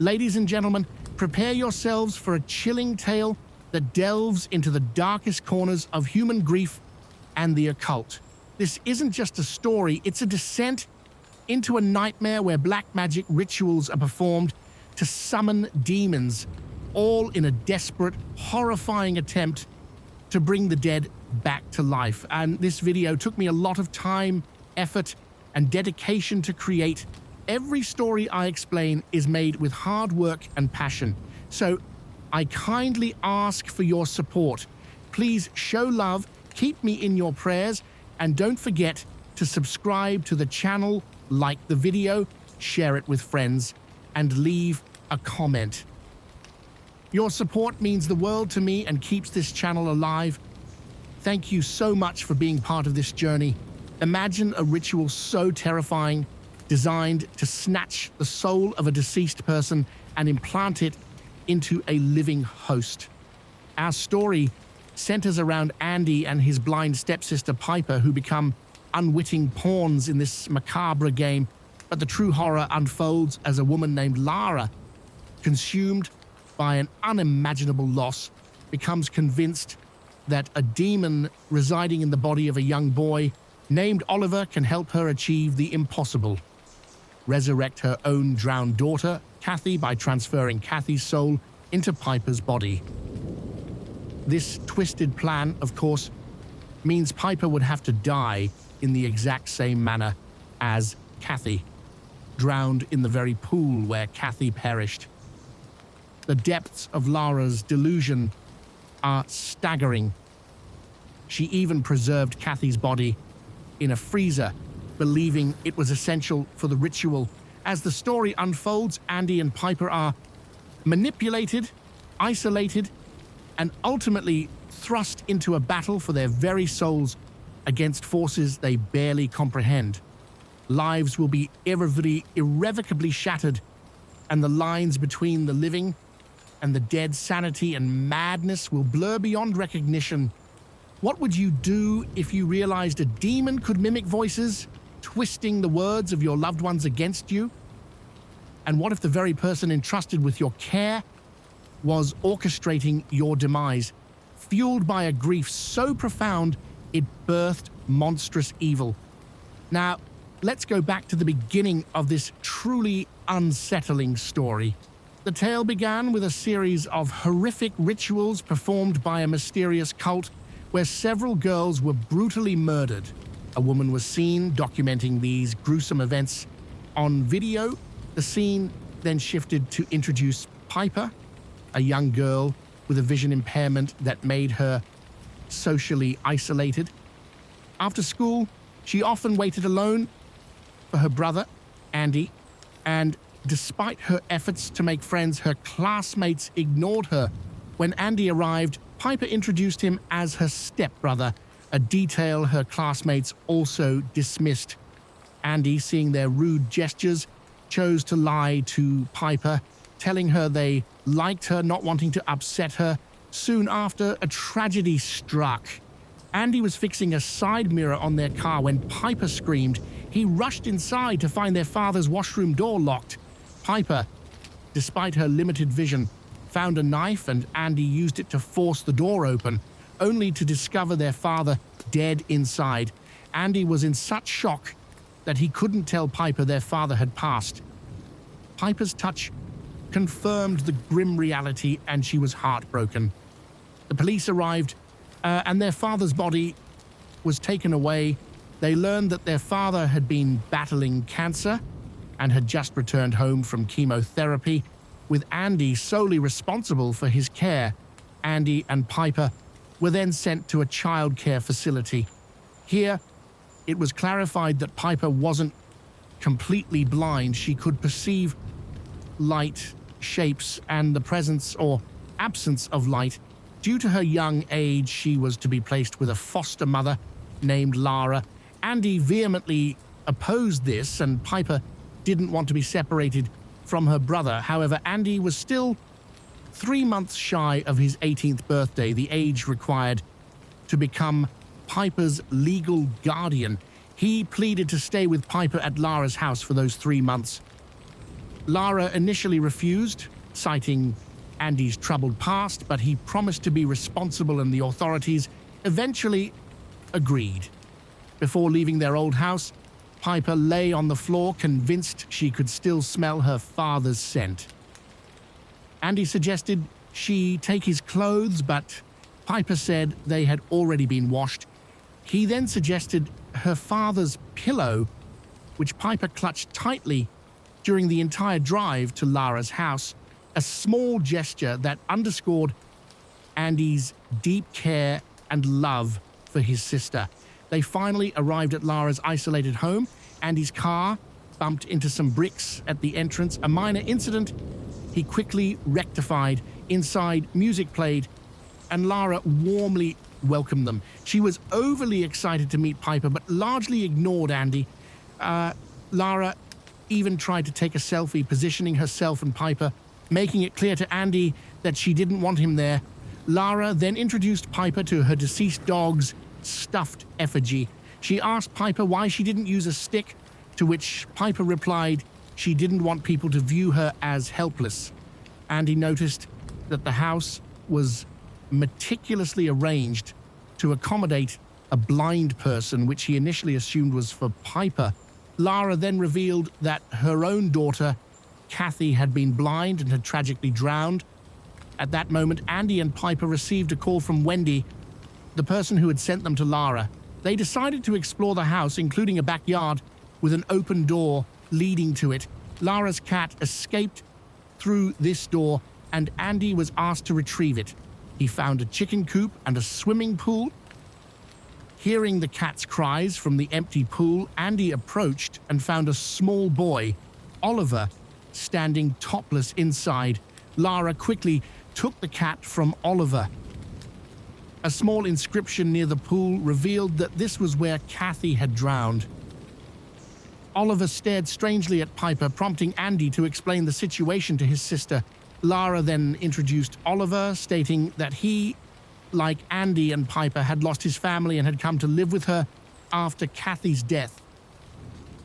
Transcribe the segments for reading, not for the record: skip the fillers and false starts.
Ladies and gentlemen, prepare yourselves for a chilling tale that delves into the darkest corners of human grief and the occult. This isn't just a story, it's a descent into a nightmare where black magic rituals are performed to summon demons, all in a desperate, horrifying attempt to bring the dead back to life. And this video took me a lot of time, effort, and dedication to create. Every story I explain is made with hard work and passion. So I kindly ask for your support. Please show love, keep me in your prayers, and don't forget to subscribe to the channel, like the video, share it with friends, and leave a comment. Your support means the world to me and keeps this channel alive. Thank you so much for being part of this journey. Imagine a ritual so terrifying, designed to snatch the soul of a deceased person and implant it into a living host. Our story centers around Andy and his blind stepsister Piper, who become unwitting pawns in this macabre game, but the true horror unfolds as a woman named Lara, consumed by an unimaginable loss, becomes convinced that a demon residing in the body of a young boy named Oliver can help her achieve the impossible: resurrect her own drowned daughter, Cathie, by transferring Cathie's soul into Piper's body. This twisted plan, of course, means Piper would have to die in the exact same manner as Cathie, drowned in the very pool where Cathie perished. The depths of Lara's delusion are staggering. She even preserved Cathie's body in a freezer, believing it was essential for the ritual. As the story unfolds, Andy and Piper are manipulated, isolated, and ultimately thrust into a battle for their very souls against forces they barely comprehend. Lives will be irrevocably shattered, and the lines between the living and the dead, sanity and madness, will blur beyond recognition. What would you do if you realized a demon could mimic voices, twisting the words of your loved ones against you? And what if the very person entrusted with your care was orchestrating your demise, fueled by a grief so profound it birthed monstrous evil? Now, let's go back to the beginning of this truly unsettling story. The tale began with a series of horrific rituals performed by a mysterious cult where several girls were brutally murdered. A woman was seen documenting these gruesome events on video. The scene then shifted to introduce Piper, a young girl with a vision impairment that made her socially isolated. After school, she often waited alone for her brother, Andy, and despite her efforts to make friends, her classmates ignored her. When Andy arrived, Piper introduced him as her stepbrother, a detail her classmates also dismissed. Andy, seeing their rude gestures, chose to lie to Piper, telling her they liked her, not wanting to upset her. Soon after, a tragedy struck. Andy was fixing a side mirror on their car when Piper screamed. He rushed inside to find their father's washroom door locked. Piper, despite her limited vision, found a knife, and Andy used it to force the door open, only to discover their father dead inside. Andy was in such shock that he couldn't tell Piper their father had passed. Piper's touch confirmed the grim reality, and she was heartbroken. The police arrived, and their father's body was taken away. They learned that their father had been battling cancer and had just returned home from chemotherapy, with Andy solely responsible for his care. Andy and Piper were then sent to a childcare facility. Here, it was clarified that Piper wasn't completely blind. She could perceive light, shapes, and the presence or absence of light. Due to her young age, she was to be placed with a foster mother named Lara. Andy vehemently opposed this, and Piper didn't want to be separated from her brother. However, Andy was still 3 months shy of his 18th birthday, the age required to become Piper's legal guardian. He pleaded to stay with Piper at Lara's house for those 3 months. Lara initially refused, citing Andy's troubled past, but he promised to be responsible and the authorities eventually agreed. Before leaving their old house, Piper lay on the floor, convinced she could still smell her father's scent. Andy suggested she take his clothes, but Piper said they had already been washed. He then suggested her father's pillow, which Piper clutched tightly during the entire drive to Lara's house, a small gesture that underscored Andy's deep care and love for his sister. They finally arrived at Lara's isolated home. Andy's car bumped into some bricks at the entrance, a minor incident he quickly rectified. Inside, music played, and Lara warmly welcomed them. She was overly excited to meet Piper, but largely ignored Andy. Lara even tried to take a selfie, positioning herself and Piper, making it clear to Andy that she didn't want him there. Lara then introduced Piper to her deceased dog's stuffed effigy. She asked Piper why she didn't use a stick, to which Piper replied she didn't want people to view her as helpless. Andy noticed that the house was meticulously arranged to accommodate a blind person, which he initially assumed was for Piper. Lara then revealed that her own daughter, Cathie, had been blind and had tragically drowned. At that moment, Andy and Piper received a call from Wendy, the person who had sent them to Lara. They decided to explore the house, including a backyard with an open door leading to it. Lara's cat escaped through this door, and Andy was asked to retrieve it. He found a chicken coop and a swimming pool. Hearing the cat's cries from the empty pool, Andy approached and found a small boy, Oliver, standing topless inside. Lara quickly took the cat from Oliver. A small inscription near the pool revealed that this was where Cathie had drowned. Oliver stared strangely at Piper, prompting Andy to explain the situation to his sister. Lara then introduced Oliver, stating that he, like Andy and Piper, had lost his family and had come to live with her after Cathie's death.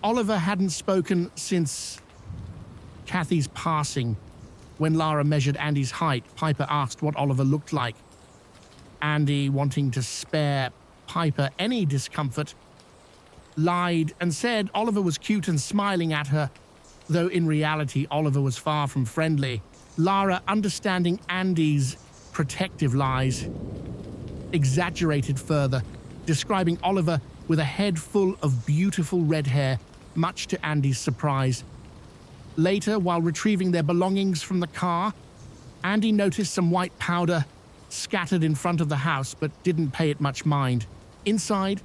Oliver hadn't spoken since Cathie's passing. When Lara measured Andy's height, Piper asked what Oliver looked like. Andy, wanting to spare Piper any discomfort, lied and said Oliver was cute and smiling at her, though in reality Oliver was far from friendly. Lara, understanding Andy's protective lies, exaggerated further, describing Oliver with a head full of beautiful red hair, much to Andy's surprise. Later, while retrieving their belongings from the car, Andy noticed some white powder scattered in front of the house, but didn't pay it much mind. Inside,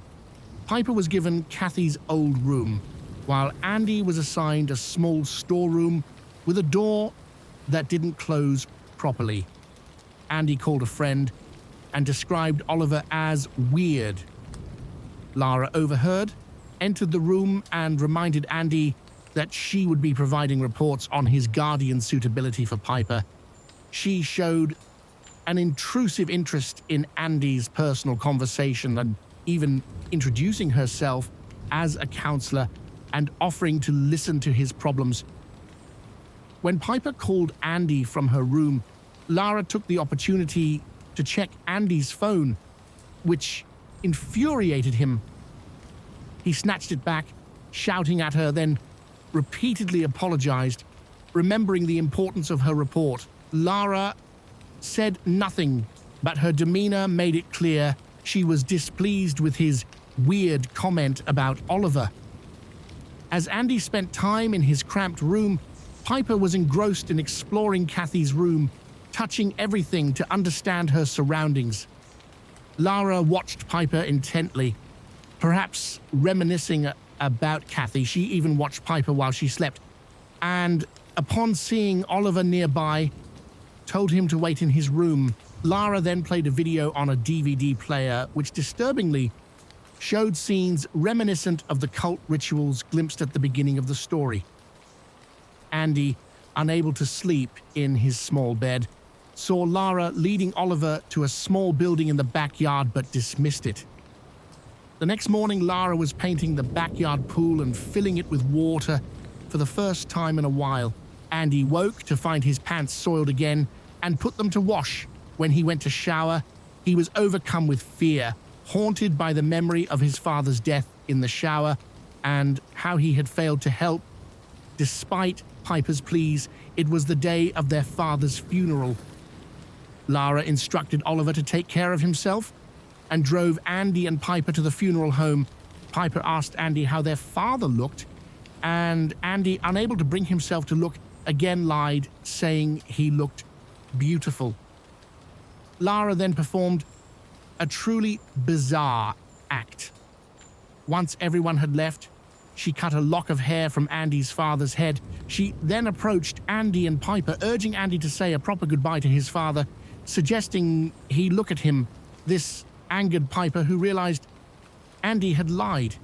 Piper was given Cathie's old room, while Andy was assigned a small storeroom with a door that didn't close properly. Andy called a friend and described Oliver as weird. Lara overheard, entered the room, and reminded Andy that she would be providing reports on his guardian's suitability for Piper. She showed an intrusive interest in Andy's personal conversation and even introducing herself as a counselor and offering to listen to his problems. When Piper called Andy from her room, Lara took the opportunity to check Andy's phone, which infuriated him. He snatched it back, shouting at her, then repeatedly apologized, remembering the importance of her report. Lara said nothing, but her demeanor made it clear she was displeased with his weird comment about Oliver. As Andy spent time in his cramped room, Piper was engrossed in exploring Cathie's room, touching everything to understand her surroundings. Lara watched Piper intently, perhaps reminiscing about Cathie. She even watched Piper while she slept, and upon seeing Oliver nearby, told him to wait in his room. Lara then played a video on a DVD player, which disturbingly showed scenes reminiscent of the cult rituals glimpsed at the beginning of the story. Andy, unable to sleep in his small bed, saw Lara leading Oliver to a small building in the backyard but dismissed it. The next morning, Lara was painting the backyard pool and filling it with water for the first time in a while. Andy woke to find his pants soiled again and put them to wash. When he went to shower, he was overcome with fear, haunted by the memory of his father's death in the shower and how he had failed to help. Despite Piper's pleas, it was the day of their father's funeral. Lara instructed Oliver to take care of himself and drove Andy and Piper to the funeral home. Piper asked Andy how their father looked, and Andy, unable to bring himself to look, again lied, saying he looked beautiful. Lara then performed a truly bizarre act. Once everyone had left, she cut a lock of hair from Andy's father's head. She then approached Andy and Piper, urging Andy to say a proper goodbye to his father, suggesting he look at him. This angered Piper, who realized Andy had lied.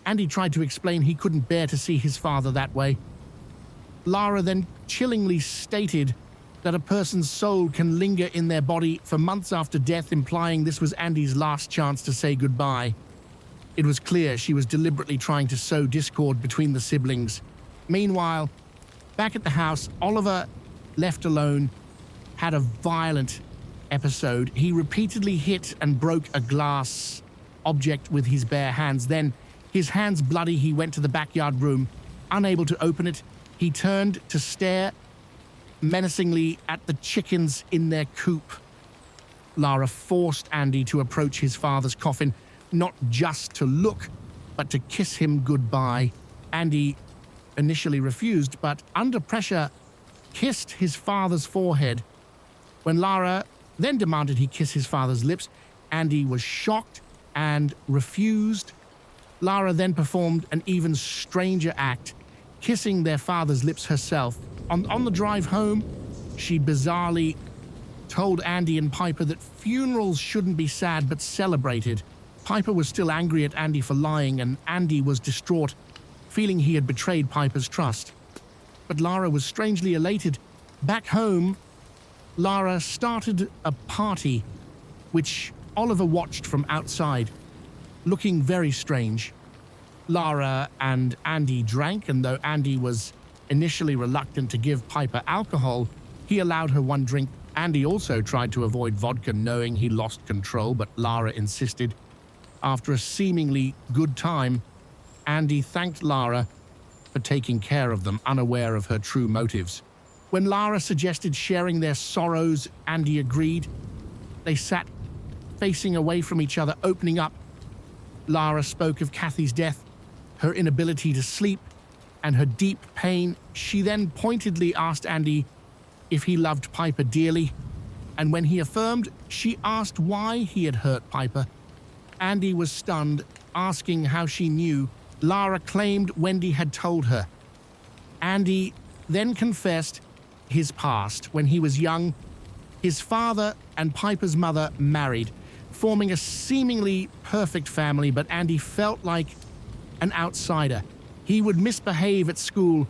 Andy tried to explain he couldn't bear to see his father that way. Lara then chillingly stated that a person's soul can linger in their body for months after death, implying this was Andy's last chance to say goodbye. It was clear she was deliberately trying to sow discord between the siblings. Meanwhile, back at the house, Oliver, left alone, had a violent episode. He repeatedly hit and broke a glass object with his bare hands. Then, his hands bloody, he went to the backyard room. Unable to open it, he turned to stare menacingly at the chickens in their coop. Lara forced Andy to approach his father's coffin, not just to look, but to kiss him goodbye. Andy initially refused, but under pressure, kissed his father's forehead. When Lara then demanded he kiss his father's lips, Andy was shocked and refused. Lara then performed an even stranger act, kissing their father's lips herself. On the drive home, she bizarrely told Andy and Piper that funerals shouldn't be sad but celebrated. Piper was still angry at Andy for lying, and Andy was distraught, feeling he had betrayed Piper's trust. But Lara was strangely elated. Back home, Lara started a party, which Oliver watched from outside, looking very strange. Lara and Andy drank, and though Andy was initially reluctant to give Piper alcohol, he allowed her one drink. Andy also tried to avoid vodka, knowing he lost control, but Lara insisted. After a seemingly good time, Andy thanked Lara for taking care of them, unaware of her true motives. When Lara suggested sharing their sorrows, Andy agreed. They sat facing away from each other, opening up. Lara spoke of Cathie's death, her inability to sleep, and her deep pain. She then pointedly asked Andy if he loved Piper dearly, and when he affirmed, she asked why he had hurt Piper. Andy was stunned, asking how she knew. Lara claimed Wendy had told her. Andy then confessed his past. When he was young, his father and Piper's mother married, forming a seemingly perfect family, but Andy felt like an outsider. He would misbehave at school,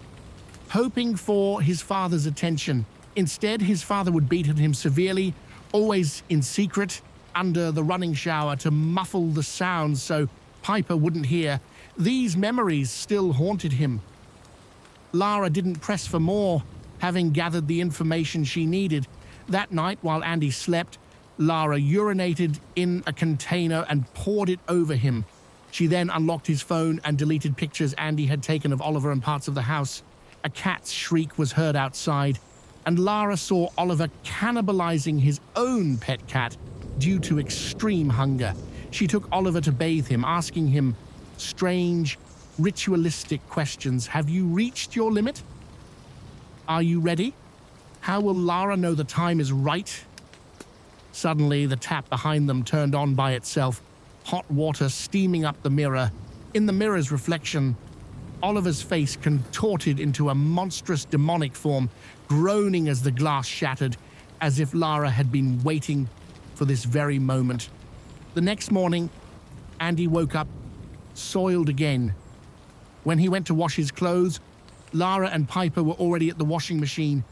hoping for his father's attention. Instead, his father would beat him severely, always in secret, under the running shower to muffle the sounds so Piper wouldn't hear. These memories still haunted him. Lara didn't press for more, having gathered the information she needed. That night, while Andy slept, Lara urinated in a container and poured it over him. She then unlocked his phone and deleted pictures Andy had taken of Oliver and parts of the house. A cat's shriek was heard outside, and Lara saw Oliver cannibalizing his own pet cat due to extreme hunger. She took Oliver to bathe him, asking him strange, ritualistic questions. Have you reached your limit? Are you ready? How will Lara know the time is right? Suddenly, the tap behind them turned on by itself, hot water steaming up the mirror. In the mirror's reflection, Oliver's face contorted into a monstrous demonic form, groaning as the glass shattered, as if Lara had been waiting for this very moment. The next morning, Andy woke up, soiled again. When he went to wash his clothes, Lara and Piper were already at the washing machine.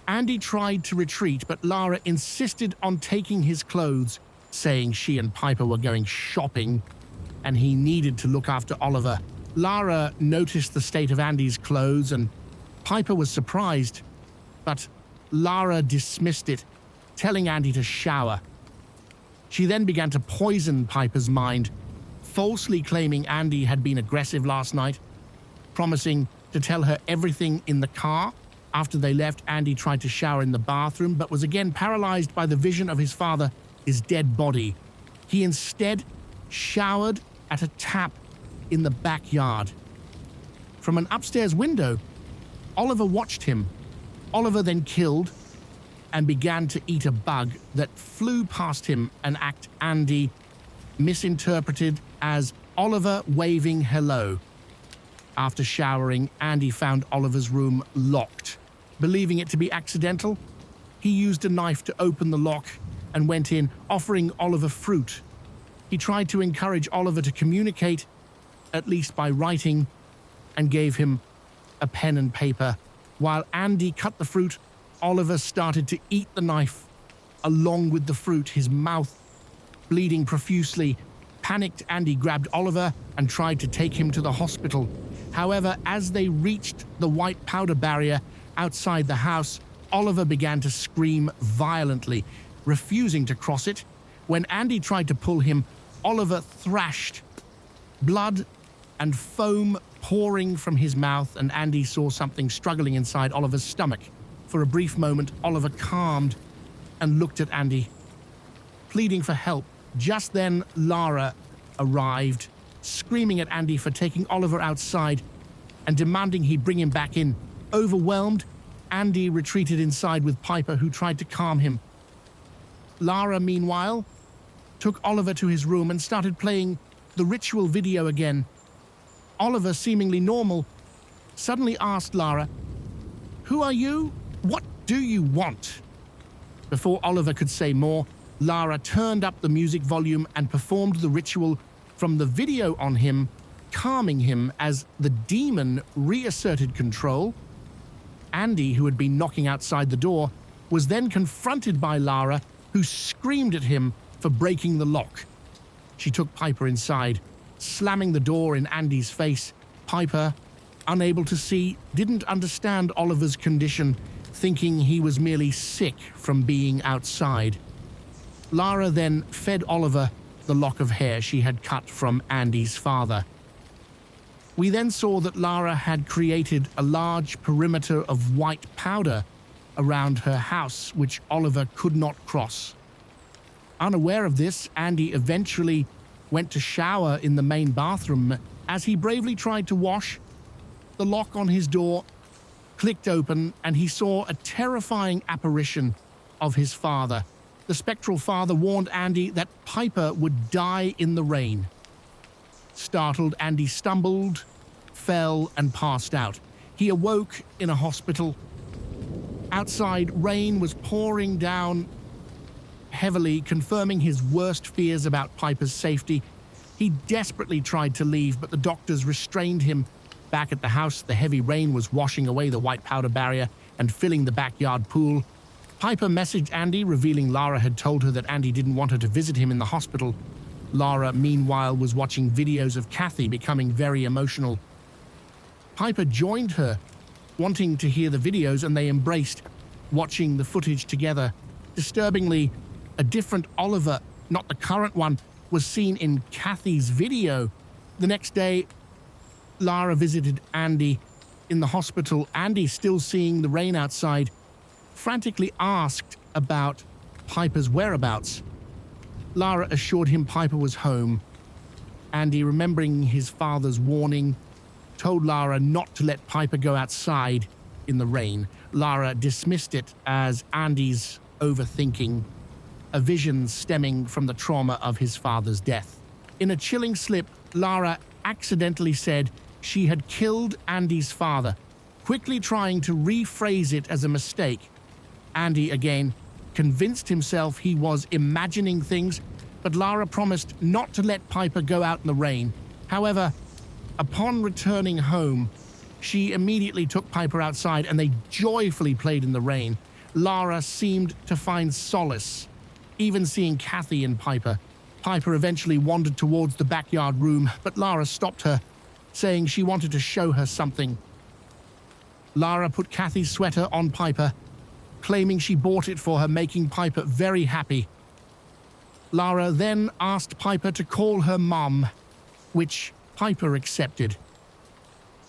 Andy tried to retreat, but Lara insisted on taking his clothes, saying she and Piper were going shopping and he needed to look after Oliver. Lara noticed the state of Andy's clothes and Piper was surprised, but Lara dismissed it, telling Andy to shower. She then began to poison Piper's mind, falsely claiming Andy had been aggressive last night, promising to tell her everything in the car. After they left, Andy tried to shower in the bathroom, but was again paralyzed by the vision of his father, his dead body. He instead showered at a tap in the backyard. From an upstairs window, Oliver watched him. Oliver then killed and began to eat a bug that flew past him, an act Andy misinterpreted as Oliver waving hello. After showering, Andy found Oliver's room locked. Believing it to be accidental, he used a knife to open the lock and went in, offering Oliver fruit. He tried to encourage Oliver to communicate, at least by writing, and gave him a pen and paper. While Andy cut the fruit, Oliver started to eat the knife along with the fruit, his mouth bleeding profusely. Panicked, Andy grabbed Oliver and tried to take him to the hospital. However, as they reached the white powder barrier outside the house, Oliver began to scream violently, refusing to cross it. When Andy tried to pull him, Oliver thrashed, blood and foam pouring from his mouth, and Andy saw something struggling inside Oliver's stomach. For a brief moment, Oliver calmed and looked at Andy, pleading for help. Just then, Lara arrived, screaming at Andy for taking Oliver outside and demanding he bring him back in. Overwhelmed, Andy retreated inside with Piper, who tried to calm him. Lara, meanwhile, took Oliver to his room and started playing the ritual video again. Oliver, seemingly normal, suddenly asked Lara, "Who are you? What do you want?" Before Oliver could say more, Lara turned up the music volume and performed the ritual from the video on him, calming him as the demon reasserted control. Andy, who had been knocking outside the door, was then confronted by Lara, who screamed at him for breaking the lock. She took Piper inside, slamming the door in Andy's face. Piper, unable to see, didn't understand Oliver's condition, thinking he was merely sick from being outside. Lara then fed Oliver the lock of hair she had cut from Andy's father. We then saw that Lara had created a large perimeter of white powder around her house, which Oliver could not cross. Unaware of this, Andy eventually went to shower in the main bathroom. As he bravely tried to wash, the lock on his door clicked open and he saw a terrifying apparition of his father. The spectral father warned Andy that Piper would die in the rain. Startled, Andy stumbled, fell, and passed out. He awoke in a hospital. Outside, rain was pouring down heavily, confirming his worst fears about Piper's safety. He desperately tried to leave, but the doctors restrained him. Back at the house, the heavy rain was washing away the white powder barrier and filling the backyard pool. Piper messaged Andy, revealing Lara had told her that Andy didn't want her to visit him in the hospital. Lara, meanwhile, was watching videos of Cathie becoming very emotional. Piper joined her, wanting to hear the videos, and they embraced, watching the footage together. Disturbingly, a different Oliver, not the current one, was seen in Cathie's video. The next day, Lara visited Andy in the hospital. Andy, still seeing the rain outside, frantically asked about Piper's whereabouts. Lara assured him Piper was home. Andy, remembering his father's warning, told Lara not to let Piper go outside in the rain. Lara dismissed it as Andy's overthinking, a vision stemming from the trauma of his father's death. In a chilling slip, Lara accidentally said she had killed Andy's father, quickly trying to rephrase it as a mistake. Andy, again, convinced himself he was imagining things, but Lara promised not to let Piper go out in the rain. However, upon returning home, she immediately took Piper outside and they joyfully played in the rain. Lara seemed to find solace, even seeing Cathie and Piper. Piper eventually wandered towards the backyard room, but Lara stopped her, saying she wanted to show her something. Lara put Cathie's sweater on Piper, claiming she bought it for her, making Piper very happy. Lara then asked Piper to call her mom, which Piper accepted.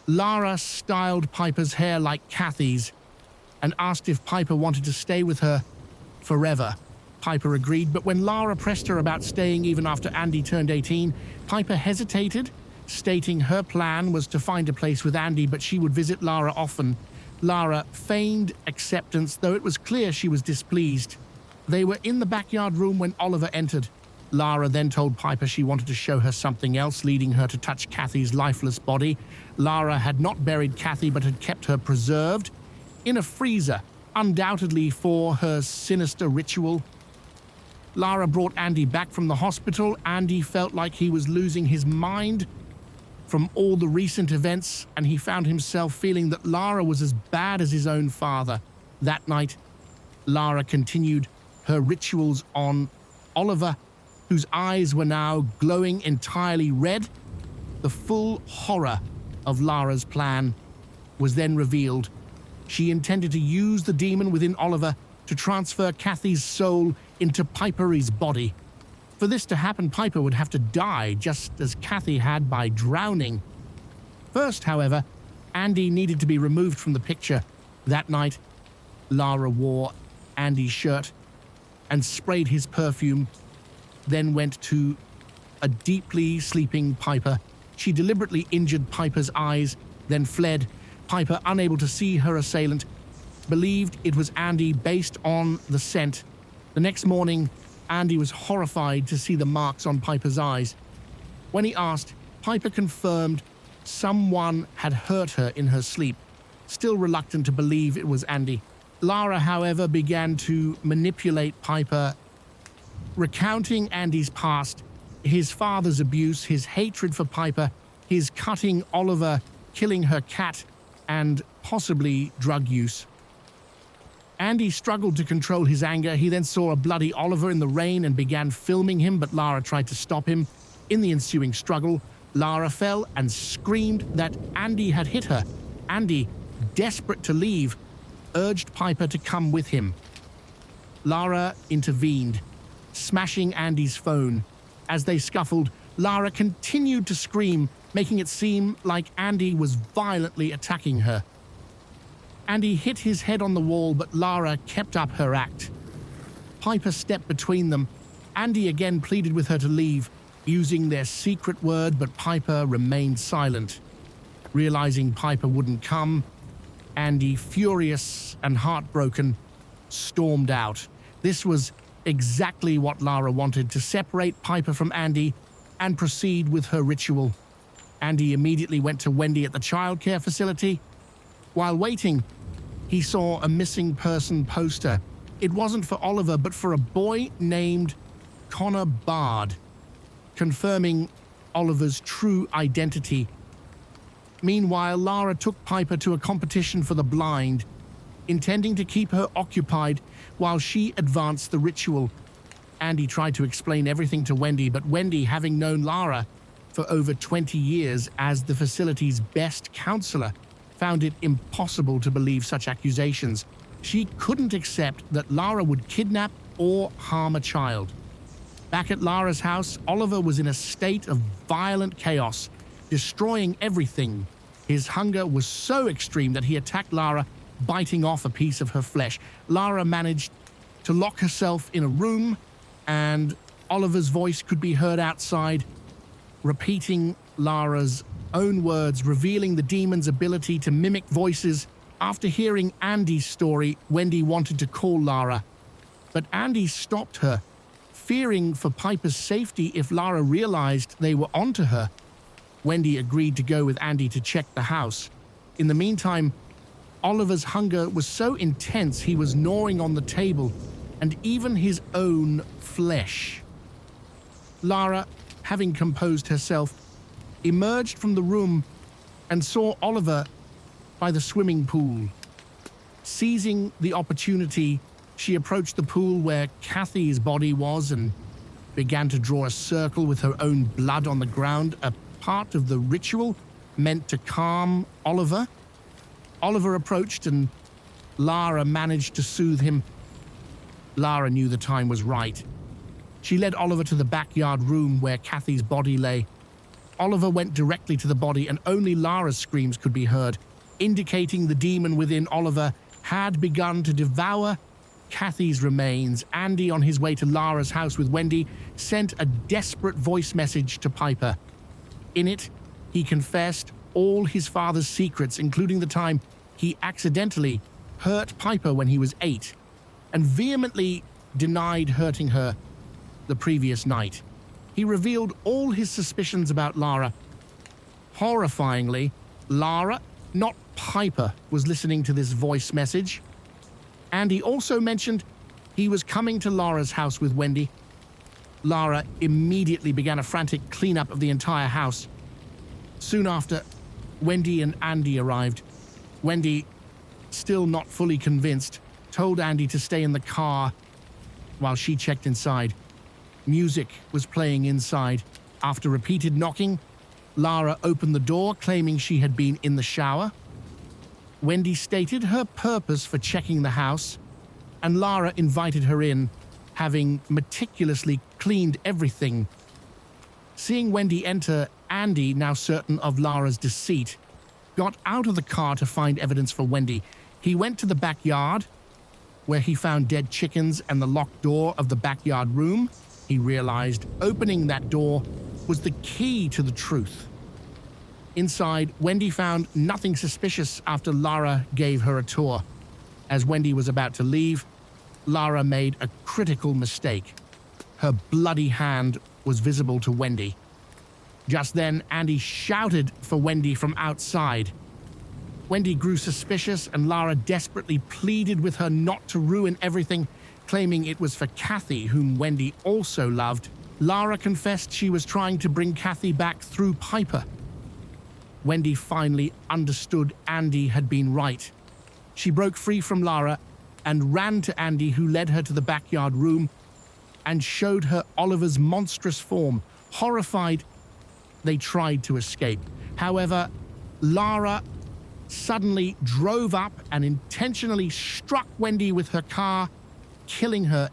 Lara styled Piper's hair like Cathie's and asked if Piper wanted to stay with her forever. Piper agreed, but when Lara pressed her about staying even after Andy turned 18, Piper hesitated, stating her plan was to find a place with Andy, but she would visit Lara often. Lara feigned acceptance, though it was clear she was displeased. They were in the backyard room when Oliver entered. Lara then told Piper she wanted to show her something else, leading her to touch Cathie's lifeless body. Lara had not buried Cathie, but had kept her preserved in a freezer, undoubtedly for her sinister ritual. Lara brought Andy back from the hospital. Andy felt like he was losing his mind from all the recent events, and he found himself feeling that Lara was as bad as his own father. That night, Lara continued her rituals on Oliver, whose eyes were now glowing entirely red. The full horror of Lara's plan was then revealed. She intended to use the demon within Oliver to transfer Cathie's soul into Piper's body. For this to happen, Piper would have to die, just as Cathie had by drowning. First, however, Andy needed to be removed from the picture. That night, Lara wore Andy's shirt and sprayed his perfume, then went to a deeply sleeping Piper. She deliberately injured Piper's eyes, then fled. Piper, unable to see her assailant, believed it was Andy based on the scent. The next morning, Andy was horrified to see the marks on Piper's eyes. When he asked, Piper confirmed someone had hurt her in her sleep, still reluctant to believe it was Andy. Lara, however, began to manipulate Piper, recounting Andy's past, his father's abuse, his hatred for Piper, his cutting Oliver, killing her cat, and possibly drug use. Andy struggled to control his anger. He then saw a bloody Oliver in the rain and began filming him, but Lara tried to stop him. In the ensuing struggle, Lara fell and screamed that Andy had hit her. Andy, desperate to leave, urged Piper to come with him. Lara intervened, smashing Andy's phone. As they scuffled, Lara continued to scream, making it seem like Andy was violently attacking her. Andy hit his head on the wall, but Lara kept up her act. Piper stepped between them. Andy again pleaded with her to leave, using their secret word, but Piper remained silent. Realizing Piper wouldn't come, Andy, furious and heartbroken, stormed out. This was exactly what Lara wanted, to separate Piper from Andy and proceed with her ritual. Andy immediately went to Wendy at the childcare facility. While waiting, he saw a missing person poster. It wasn't for Oliver, but for a boy named Connor Bard, confirming Oliver's true identity. Meanwhile, Lara took Piper to a competition for the blind, intending to keep her occupied while she advanced the ritual. Andy tried to explain everything to Wendy, but Wendy, having known Lara for over 20 years as the facility's best counselor, found it impossible to believe such accusations. She couldn't accept that Lara would kidnap or harm a child. Back at Lara's house, Oliver was in a state of violent chaos, destroying everything. His hunger was so extreme that he attacked Lara, biting off a piece of her flesh. Lara managed to lock herself in a room, and Oliver's voice could be heard outside, repeating Lara's own words, revealing the demon's ability to mimic voices. After hearing Andy's story, Wendy wanted to call Lara, but Andy stopped her, fearing for Piper's safety if Lara realized they were onto her. Wendy agreed to go with Andy to check the house. In the meantime, Oliver's hunger was so intense he was gnawing on the table and even his own flesh. Lara, having composed herself, emerged from the room and saw Oliver by the swimming pool. Seizing the opportunity, she approached the pool where Cathie's body was and began to draw a circle with her own blood on the ground, a part of the ritual meant to calm Oliver. Oliver approached and Lara managed to soothe him. Lara knew the time was right. She led Oliver to the backyard room where Cathie's body lay. Oliver went directly to the body and only Lara's screams could be heard, indicating the demon within Oliver had begun to devour Cathie's remains. Andy, on his way to Lara's house with Wendy, sent a desperate voice message to Piper. In it, he confessed all his father's secrets, including the time he accidentally hurt Piper when he was 8, and vehemently denied hurting her the previous night. He revealed all his suspicions about Lara. Horrifyingly, Lara, not Piper, was listening to this voice message. Andy also mentioned he was coming to Lara's house with Wendy. Lara immediately began a frantic cleanup of the entire house. Soon after, Wendy and Andy arrived. Wendy, still not fully convinced, told Andy to stay in the car while she checked inside. Music was playing inside. After repeated knocking, Lara opened the door, claiming she had been in the shower. Wendy stated her purpose for checking the house, and Lara invited her in, having meticulously cleaned everything. Seeing Wendy enter, Andy, now certain of Lara's deceit, got out of the car to find evidence for Wendy. He went to the backyard, where he found dead chickens and the locked door of the backyard room. He realized opening that door was the key to the truth. Inside, Wendy found nothing suspicious after Lara gave her a tour. As Wendy was about to leave, Lara made a critical mistake. Her bloody hand was visible to Wendy. Just then, Andy shouted for Wendy from outside. Wendy grew suspicious and Lara desperately pleaded with her not to ruin everything, claiming it was for Cathie, whom Wendy also loved. Lara confessed she was trying to bring Cathie back through Piper. Wendy finally understood Andy had been right. She broke free from Lara and ran to Andy, who led her to the backyard room and showed her Oliver's monstrous form. Horrified, they tried to escape. However, Lara suddenly drove up and intentionally struck Wendy with her car, killing her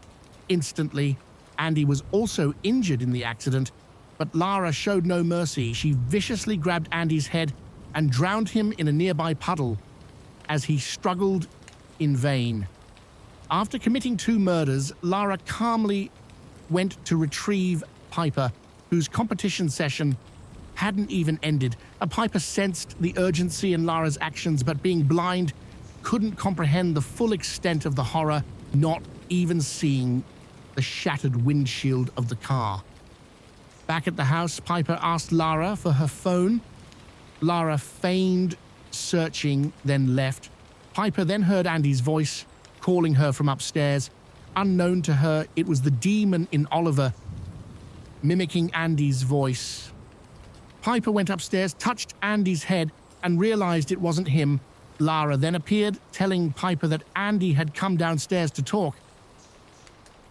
instantly. Andy was also injured in the accident, but Lara showed no mercy. She viciously grabbed Andy's head and drowned him in a nearby puddle as he struggled in vain. After committing 2 murders, Lara calmly went to retrieve Piper, whose competition session hadn't even ended. Piper sensed the urgency in Lara's actions, but being blind, couldn't comprehend the full extent of the horror, not even seeing the shattered windshield of the car. Back at the house, Piper asked Lara for her phone. Lara feigned searching, then left. Piper then heard Andy's voice, calling her from upstairs. Unknown to her, it was the demon in Oliver, mimicking Andy's voice. Piper went upstairs, touched Andy's head, and realized it wasn't him. Lara then appeared, telling Piper that Andy had come downstairs to talk.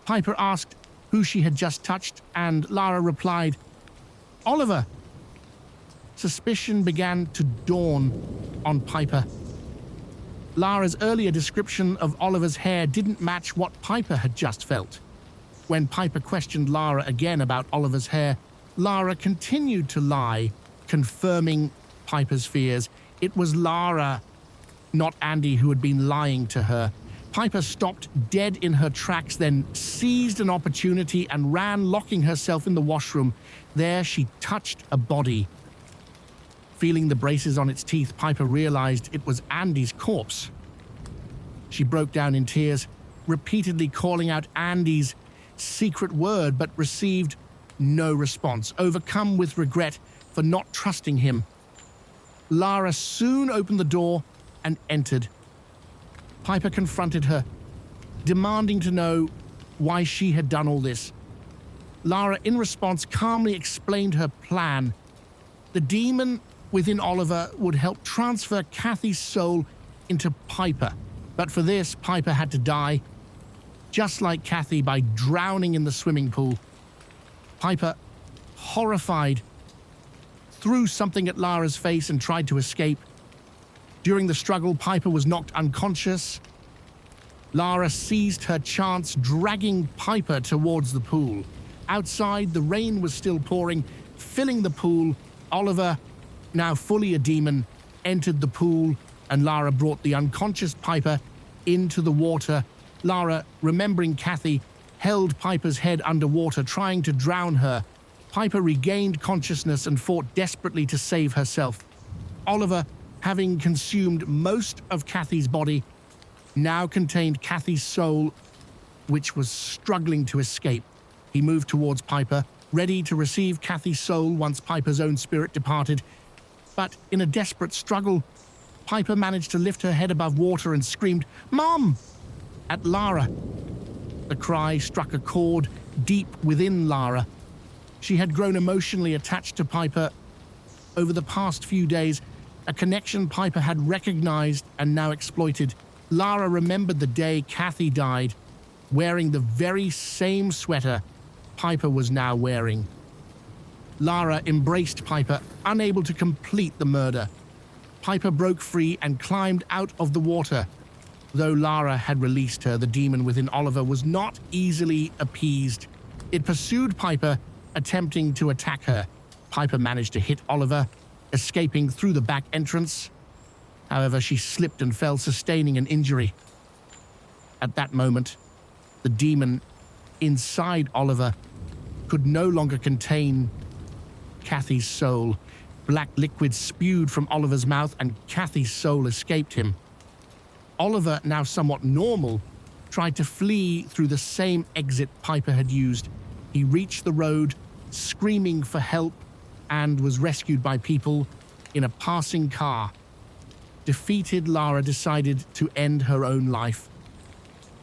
Piper asked who she had just touched, and Lara replied, "Oliver." Suspicion began to dawn on Piper. Lara's earlier description of Oliver's hair didn't match what Piper had just felt. When Piper questioned Lara again about Oliver's hair, Lara continued to lie, confirming Piper's fears. It was Lara, not Andy, who had been lying to her. Piper stopped dead in her tracks, then seized an opportunity and ran, locking herself in the washroom. There she touched a body. Feeling the braces on its teeth, Piper realized it was Andy's corpse. She broke down in tears, repeatedly calling out Andy's secret word, but received no response, overcome with regret for not trusting him. Lara soon opened the door and entered. Piper confronted her, demanding to know why she had done all this. Lara, in response, calmly explained her plan. The demon within Oliver would help transfer Cathie's soul into Piper, but for this, Piper had to die, just like Cathie, by drowning in the swimming pool. Piper, horrified, threw something at Lara's face and tried to escape. During the struggle, Piper was knocked unconscious. Lara seized her chance, dragging Piper towards the pool. Outside, the rain was still pouring, filling the pool. Oliver, now fully a demon, entered the pool, and Lara brought the unconscious Piper into the water. Lara, remembering Cathie, held Piper's head underwater, trying to drown her. Piper regained consciousness and fought desperately to save herself. Oliver, having consumed most of Cathie's body, now contained Cathie's soul, which was struggling to escape. He moved towards Piper, ready to receive Cathie's soul once Piper's own spirit departed. But in a desperate struggle, Piper managed to lift her head above water and screamed, "Mom!" at Lara. The cry struck a chord deep within Lara. She had grown emotionally attached to Piper over the past few days, a connection Piper had recognized and now exploited. Lara remembered the day Cathie died, wearing the very same sweater Piper was now wearing. Lara embraced Piper, unable to complete the murder. Piper broke free and climbed out of the water. Though Lara had released her, the demon within Oliver was not easily appeased. It pursued Piper, attempting to attack her. Piper managed to hit Oliver, escaping through the back entrance. However, she slipped and fell, sustaining an injury. At that moment, the demon inside Oliver could no longer contain Cathie's soul. Black liquid spewed from Oliver's mouth, and Cathie's soul escaped him. Oliver, now somewhat normal, tried to flee through the same exit Piper had used. He reached the road, screaming for help, and was rescued by people in a passing car. Defeated, Lara decided to end her own life.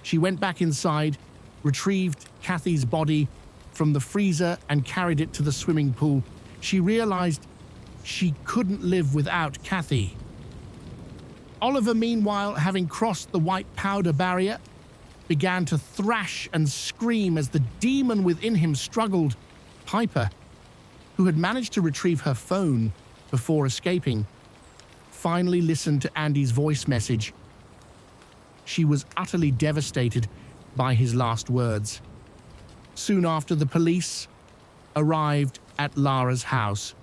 She went back inside, retrieved Cathie's body from the freezer, and carried it to the swimming pool. She realized she couldn't live without Cathie. Oliver, meanwhile, having crossed the white powder barrier, began to thrash and scream as the demon within him struggled. Piper, who had managed to retrieve her phone before escaping, finally listened to Andy's voice message. She was utterly devastated by his last words. Soon after, the police arrived at Lara's house.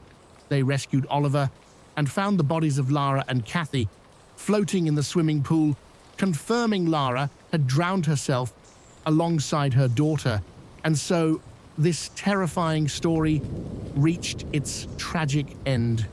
They rescued Oliver and found the bodies of Lara and Cathie floating in the swimming pool, confirming Lara had drowned herself alongside her daughter. And so this terrifying story reached its tragic end.